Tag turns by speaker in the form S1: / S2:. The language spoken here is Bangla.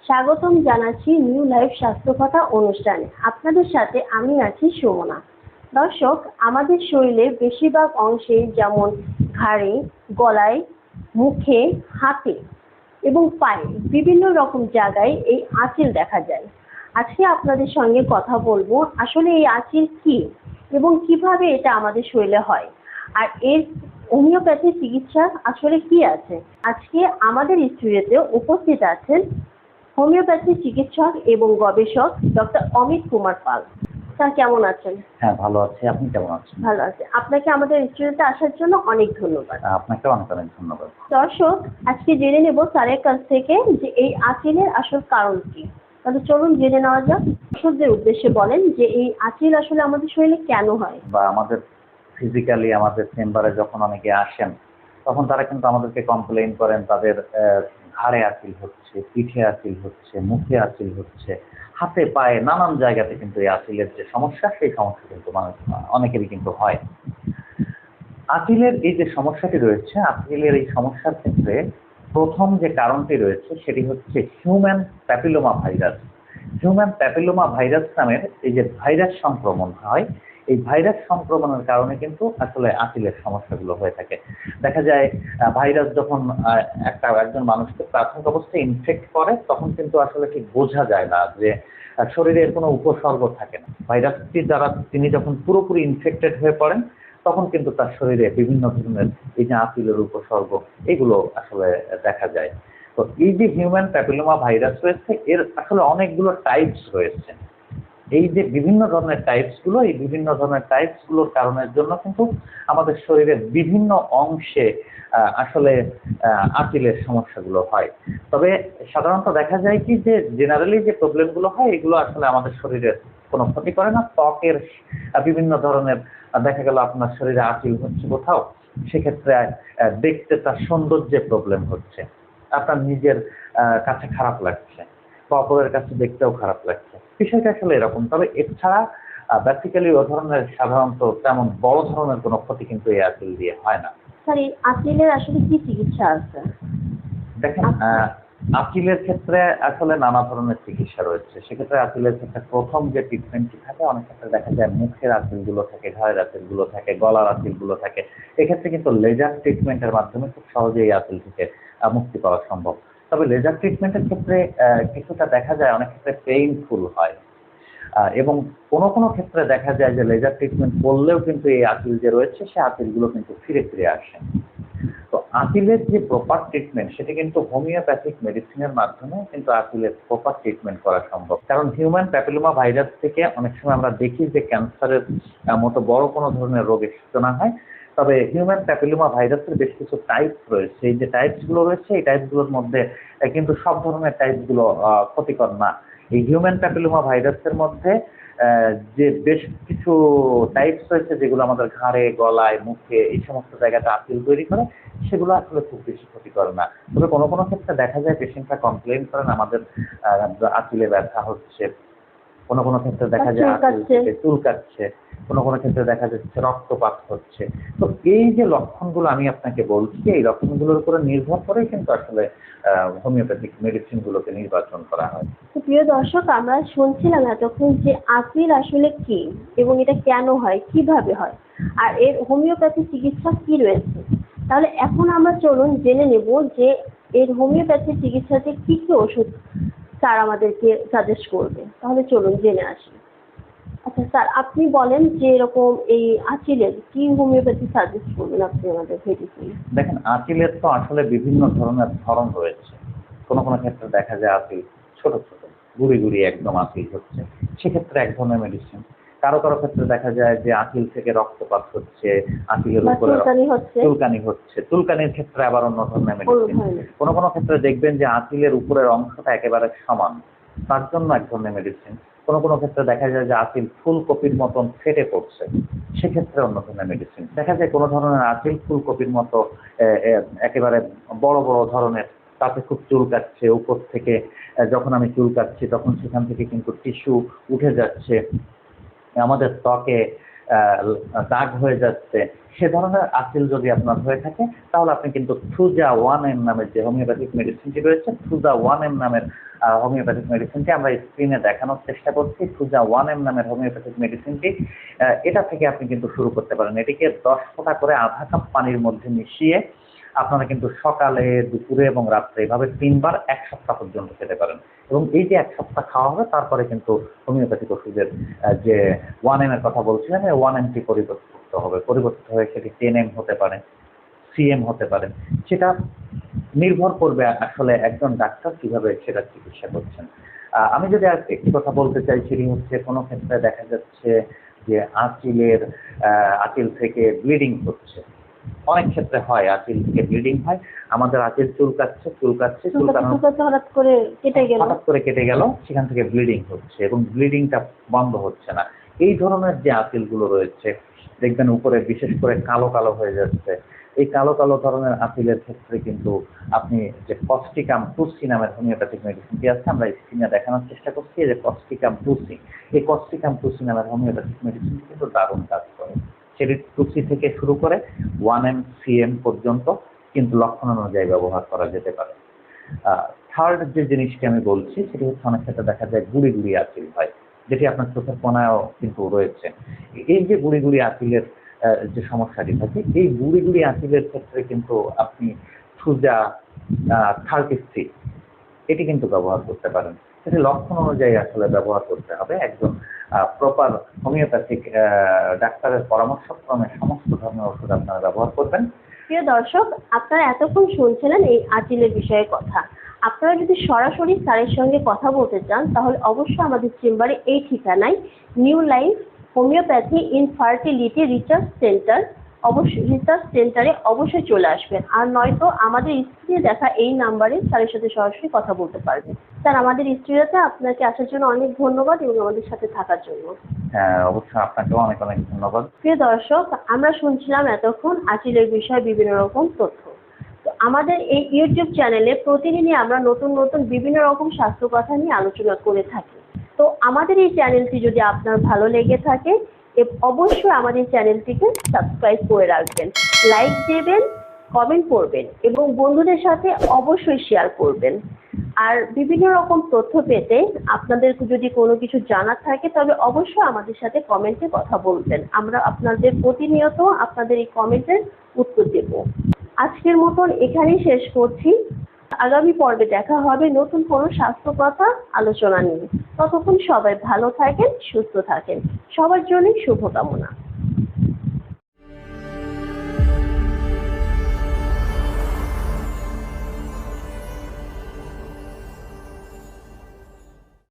S1: স্বাগতম জানাচ্ছি নিউ লাইফ স্বাস্থ্য কথা অনুষ্ঠানে। আপনাদের সাথে আমি আছি সুমনা। দর্শক, আমাদের শরীরের বেশিরভাগ অংশে যেমন ঘাড়ে, গলায়, মুখে, হাতে এবং পায়ে বিভিন্ন রকম জায়গায় এই আঁচিল দেখা যায়। আজকে আপনাদের সঙ্গে কথা বলবো আসলে এই আঁচিল কি এবং কিভাবে এটা আমাদের শরীরে হয়, আর এর হোমিওপ্যাথি চিকিৎসা আসলে কি আছে। আজকে আমাদের স্টুডিওতে উপস্থিত আছেন হোমিওপ্যাথি চিকিৎসক এবং গবেষক ডক্টর অমিত কুমার পাল। স্যার, কেমন আছেন?
S2: হ্যাঁ, ভালো আছি। আপনি কেমন আছেন?
S1: ভালো আছে। আপনাকে আমাদের স্টুডিওতে আসার জন্য অনেক ধন্যবাদ।
S2: আপনাকে অনেক অনেক ধন্যবাদ।
S1: দর্শক, আজকে জেনে নেব স্যারের কাছ থেকে যে এই আঁচিলের আসল কারণ কি। তাহলে চলুন জেনে নেওয়া যাক। দর্শকদের উদ্দেশ্যে বলেন যে এই আঁচিল আসলে আমাদের শরীরে কেন হয়।
S2: বা আমাদের ফিজিক্যালি আমাদের চেম্বারে যখন অনেকে আসেন, তখন তারা কিন্তু আমাদেরকে কমপ্লেইন করেন তাদের ঘাড়ে আঁচিল হচ্ছে, পিঠে আঁচিল হচ্ছে, মুখে আঁচিল হচ্ছে, হাতে পায়ে নানান জায়গাতে কিন্তু এই আঁচিলের যে সমস্যা, সেই সমস্যা কিন্তু অনেকেরই কিন্তু হয়। আঁচিলের এই যে সমস্যাটি রয়েছে, আঁচিলের এই সমস্যার ক্ষেত্রে প্রথম যে কারণটি রয়েছে সেটি হচ্ছে human papilloma virus. Human papilloma virus নামের এই যে ভাইরাস সংক্রমণ হয়, এই ভাইরাস সংক্রমণের কারণে কিন্তু আসলে আঁচিলের সমস্যাগুলো হয়ে থাকে। দেখা যায় ভাইরাস যখন একজন মানুষকে প্রাথমিক অবস্থায় ইনফেক্ট করে, তখন কিন্তু আসলে ঠিক বোঝা যায় না যে শরীরের কোনো উপসর্গ থাকে না। ভাইরাসটি দ্বারা তিনি যখন পুরোপুরি ইনফেক্টেড হয়ে পড়েন, তখন কিন্তু তার শরীরে বিভিন্ন ধরনের এই যে আঁচিলের উপসর্গ, এগুলো আসলে দেখা যায়। তো এই যে হিউম্যান প্যাপিলোমা ভাইরাস রয়েছে, এর আসলে অনেকগুলো টাইপস রয়েছে। এই যে বিভিন্ন ধরনের টাইপসগুলো, এই বিভিন্ন ধরনের টাইপসগুলোর কারণের জন্য কিন্তু আমাদের শরীরের বিভিন্ন অংশে আসলে আঁচিলের সমস্যাগুলো হয়। তবে সাধারণত দেখা যায় কি যে জেনারেলি যে প্রবলেমগুলো হয়, এগুলো আসলে আমাদের শরীরের কোনো ক্ষতি করে না। ত্বকের বিভিন্ন ধরনের দেখা গেল আপনার শরীরে আঁচিল হচ্ছে কোথাও, সেক্ষেত্রে দেখতে তার সৌন্দর্যে প্রবলেম হচ্ছে, আপনার নিজের কাছে খারাপ লাগছে বা অপরের কাছে দেখতেও খারাপ লাগছে, বিষয়টা আসলে এরকম। তবে এছাড়া বেসিক্যালি ও ধরনের সাধারণত তেমন বড় ধরনের কোনো ক্ষতি কিন্তু এই আঁচিল দিয়ে হয় না।
S1: স্যার, এই আঁচিলের আসলে কি চিকিৎসা আছে?
S2: দেখেন, আঁচিলের ক্ষেত্রে আসলে নানা ধরনের চিকিৎসা রয়েছে। সেক্ষেত্রে আঁচিলের ক্ষেত্রে প্রথম যে ট্রিটমেন্টটি থাকে, অনেক ক্ষেত্রে দেখা যায় মুখের আঁচিলগুলো থাকে, ঘাড়ের আঁচিলগুলো থাকে, গলার আঁচিলগুলো থাকে। এক্ষেত্রে কিন্তু লেজার ট্রিটমেন্টের মাধ্যমে খুব সহজেই এই আঁচিল থেকে মুক্তি পাওয়া সম্ভব। তবে লেজার ট্রিটমেন্টের ক্ষেত্রে কিছুটা দেখা যায় অনেক ক্ষেত্রে পেইনফুল হয়, এবং কোনো কোনো ক্ষেত্রে দেখা যায় যে লেজার ট্রিটমেন্ট করলেও কিন্তু এই আঁচিল যে রয়েছে, সে আঁচিলগুলো কিন্তু ফিরে ফিরে আসে। তো আঁচিলের যে প্রপার ট্রিটমেন্ট, সেটা কিন্তু হোমিওপ্যাথিক মেডিসিনের মাধ্যমে কিন্তু আঁচিলের প্রপার ট্রিটমেন্ট করা সম্ভব। কারণ হিউম্যান প্যাপিলোমা ভাইরাস থেকে অনেক সময় আমরা দেখি যে ক্যান্সারের মতো বড় কোনো ধরনের রোগের সূচনা হয়। তবে হিউম্যান প্যাপিলোমা ভাইরাসের বেশ কিছু টাইপস রয়েছে। এই যে টাইপসগুলো রয়েছে, এই টাইপসগুলোর মধ্যে কিন্তু সব ধরনের টাইপসগুলো ক্ষতিকর না। এই হিউম্যান প্যাপিলোমা ভাইরাসের মধ্যে যে বেশ কিছু টাইপস রয়েছে, যেগুলো আমাদের ঘাড়ে, গলায়, মুখে এই সমস্ত জায়গাতে আঁচিল তৈরি করে, সেগুলো আসলে খুব বেশি ক্ষতিকর না। তবে কোনো কোনো ক্ষেত্রে দেখা যায় পেশেন্টরা কমপ্লেন করেন আমাদের আঁচিলে ব্যথা হচ্ছে, কোনো কোনো ক্ষেত্রে দেখা যায় আঁচিল থেকে চুলকাচ্ছে, কোনো কোনো ক্ষেত্রে দেখা যাচ্ছে রক্তপাত হচ্ছে। তো এই যে লক্ষণগুলো আমি আপনাকে বলছি, এই লক্ষণগুলোর উপরে নির্ভর করে কিন্তু আসলে হোমিওপ্যাথিক মেডিসিনগুলোকে নির্বাচন করা হয়।
S1: প্রিয় দর্শক, আমরা শুনছিলাম এতক্ষণ যে আঁচিল আসলে কি এবং এটা কেন হয়, কিভাবে হয়, আর এর হোমিওপ্যাথি চিকিৎসা কি রয়েছে। তাহলে এখন আমরা চলুন জেনে নেব যে এর হোমিওপ্যাথি চিকিৎসাতে কি কি ওষুধ স্যার আমাদেরকে সাজেস্ট করবে। তাহলে চলুন জেনে আসি। আচ্ছা স্যার, আপনি বলেন যে এরকম এই আঁচিলের কি হোমিওপ্যাথি সাজেস্ট করবেন আপনি আমাদের মেডিসিন।
S2: দেখেন, আঁচিলের তো আসলে বিভিন্ন ধরনের ধরন রয়েছে। কোনো কোনো ক্ষেত্রে দেখা যায় আঁচিল ছোট ছোট, গুড়ি গুড়ি একদম আঁচিল হচ্ছে, সেক্ষেত্রে এক ধরনের মেডিসিন। কারো কারো ক্ষেত্রে দেখা যায় যে আঁচিল থেকে রক্তপাত হচ্ছে, আঁচিলের উপরে চুলকানি হচ্ছে, চুলকানির ক্ষেত্রে আবার অন্য ধরনের মেডিসিন। কোনো কোনো ক্ষেত্রে দেখবেন যে আঁচিলের উপরের অংশটা একেবারে সমান, তার জন্য এক ধরনের মেডিসিন। কোনো কোনো ক্ষেত্রে দেখা যায় যে আঁচিল ফুলকপির মতন ফেটে পড়ছে, সেক্ষেত্রে অন্য ধরনের মেডিসিন। দেখা যায় কোনো ধরনের আঁচিল ফুলকপির মতো একেবারে বড় বড় ধরনের, তাতে খুব চুলকাচ্ছে, উপর থেকে যখন আমি চুলকাচ্ছি তখন সেখান থেকে কিন্তু টিস্যু উঠে যাচ্ছে, আমাদের ত্বকে দাগ হয়ে যাচ্ছে। সে ধরনের আঁচিল যদি আপনার হয়ে থাকে, তাহলে আপনি কিন্তু থ্রুজা 1M নামের যে হোমিওপ্যাথিক মেডিসিনটি রয়েছে, থ্রুজা 1M নামের হোমিওপ্যাথিক মেডিসিনটি আমরা স্ক্রিনে দেখানোর চেষ্টা করছি। সুজা 1M নামের হোমিওপ্যাথিক মেডিসিনটি, এটা থেকে আপনি কিন্তু শুরু করতে পারেন। এটিকে 10 ফোঁটা করে আধা কাপ পানির মধ্যে মিশিয়ে আপনারা কিন্তু সকালে, দুপুরে এবং রাত্রে এভাবে 3 বার 1 সপ্তাহ পর্যন্ত খেতে পারেন। এবং এই যে 1 সপ্তাহ খাওয়া হবে, তারপরে কিন্তু হোমিওপ্যাথিক ওষুধের যে 1M এর কথা বলছিলেন, এই 1M টি পরিবর্তিত হবে। পরিবর্তিত হয়ে সেটি 10M হতে পারে, CM হতে পারে। সেটা নির্ভর করবে আসলে একজন ডাক্তার কিভাবে সেটা চিকিৎসা করছেন। আমি যদি আর একটি কথা বলতে চাই, সেটি হচ্ছে কোনো ক্ষেত্রে দেখা যাচ্ছে যে আঁচিল থেকে ব্লিডিং হচ্ছে। অনেক ক্ষেত্রে হয় আঁচিল থেকে ব্লিডিং হয়। আমাদের আঁচিল চুলকাচ্ছে
S1: হঠাৎ করে
S2: কেটে গেল, সেখান থেকে ব্লিডিং হচ্ছে এবং ব্লিডিংটা বন্ধ হচ্ছে না। এই ধরনের যে আঁচিলগুলো রয়েছে, দেখবেন উপরে বিশেষ করে কালো কালো হয়ে যাচ্ছে। এই কালো কালো ধরনের আঁচিলের ক্ষেত্রে কিন্তু আপনি যে কস্টিকাম টুসি নামের হোমিওপ্যাথিক মেডিসিনটি আছে, আমরা স্ক্রিনে দেখানোর চেষ্টা করছি, যে কস্টিকাম টুসি, এই কস্টিকাম টুসি নামের হোমিওপ্যাথিক মেডিসিনটি কিন্তু দারুণ কাজ করে। সেটি টুসি থেকে শুরু করে 1M CM পর্যন্ত কিন্তু লক্ষণ অনুযায়ী ব্যবহার করা যেতে পারে। থার্ড যে জিনিসটি আমি বলছি, সেটি হচ্ছে অনেক ক্ষেত্রে দেখা যায় গুড়ি গুড়ি আঁচিল হয়, যেটি আপনার চোখের কোনায়ও কিন্তু রয়েছে। এই যে গুড়ি গুড়ি আঁচিলের যে সমস্যাটি থাকে, এই গুড়ি গুড়ি আঁচিলের ক্ষেত্রে কিন্তু আপনি সুজা 33 এটি কিন্তু ব্যবহার করতে পারেন। সেটি লক্ষণ অনুযায়ী আসলে ব্যবহার করতে হবে। একজন প্রপার হোমিওপ্যাথিক ডাক্তারের পরামর্শক্রমে সমস্ত ধরনের ওষুধ আপনারা ব্যবহার করবেন।
S1: প্রিয় দর্শক, আপনারা এতক্ষণ শুনছিলেন এই আঁচিলের বিষয়ে কথা। আপনারা যদি সরাসরি স্যারের সঙ্গে কথা বলতে চান, তাহলে অবশ্যই আমাদের চেম্বারে এই ঠিকানায় new life homeopathy infertility research সেন্টারে অবশ্যই চলে আসবেন। আর নয়তো আমাদের স্ক্রিনে দেখা এই নাম্বারে স্যারের সাথে সরাসরি কথা বলতে পারবেন। স্যার, আমাদের স্টুডিওতে আপনাকে আসার জন্য অনেক ধন্যবাদ এবং আমাদের সাথে থাকার জন্য।
S2: হ্যাঁ, অবশ্যই আপনাকেও অনেক অনেক ধন্যবাদ।
S1: প্রিয় দর্শক, আমরা শুনছিলাম এতক্ষণ আঁচিলের বিষয়ে বিভিন্ন রকম তথ্য। তো আমাদের এই ইউটিউব চ্যানেলে প্রতিদিনই আমরা নতুন নতুন বিভিন্ন রকম স্বাস্থ্য কথা নিয়ে আলোচনা করে থাকি। তো আমাদের এই চ্যানেলটি যদি আপনার ভালো লেগে থাকে, অবশ্যই আমাদের চ্যানেলটিকে সাবস্ক্রাইব করে রাখবেন, লাইক দেবেন, কমেন্ট করবেন এবং বন্ধুদের সাথে অবশ্যই শেয়ার করবেন। আর বিভিন্ন রকম তথ্য পেতে আপনাদের যদি কোনো কিছু জানার থাকে, তবে অবশ্যই আমাদের সাথে কমেন্টে কথা বলবেন। আমরা আপনাদের প্রতিনিয়ত আপনাদের এই কমেন্টের উত্তর দেব। আজকের মতন এখানেই শেষ করছি। আগামী পর্বে দেখা হবে নতুন কোনো স্বাস্থ্য কথা আলোচনা নিয়ে। ততক্ষণ সবাই ভালো থাকেন, সুস্থ থাকেন। সবার জন্য শুভকামনা।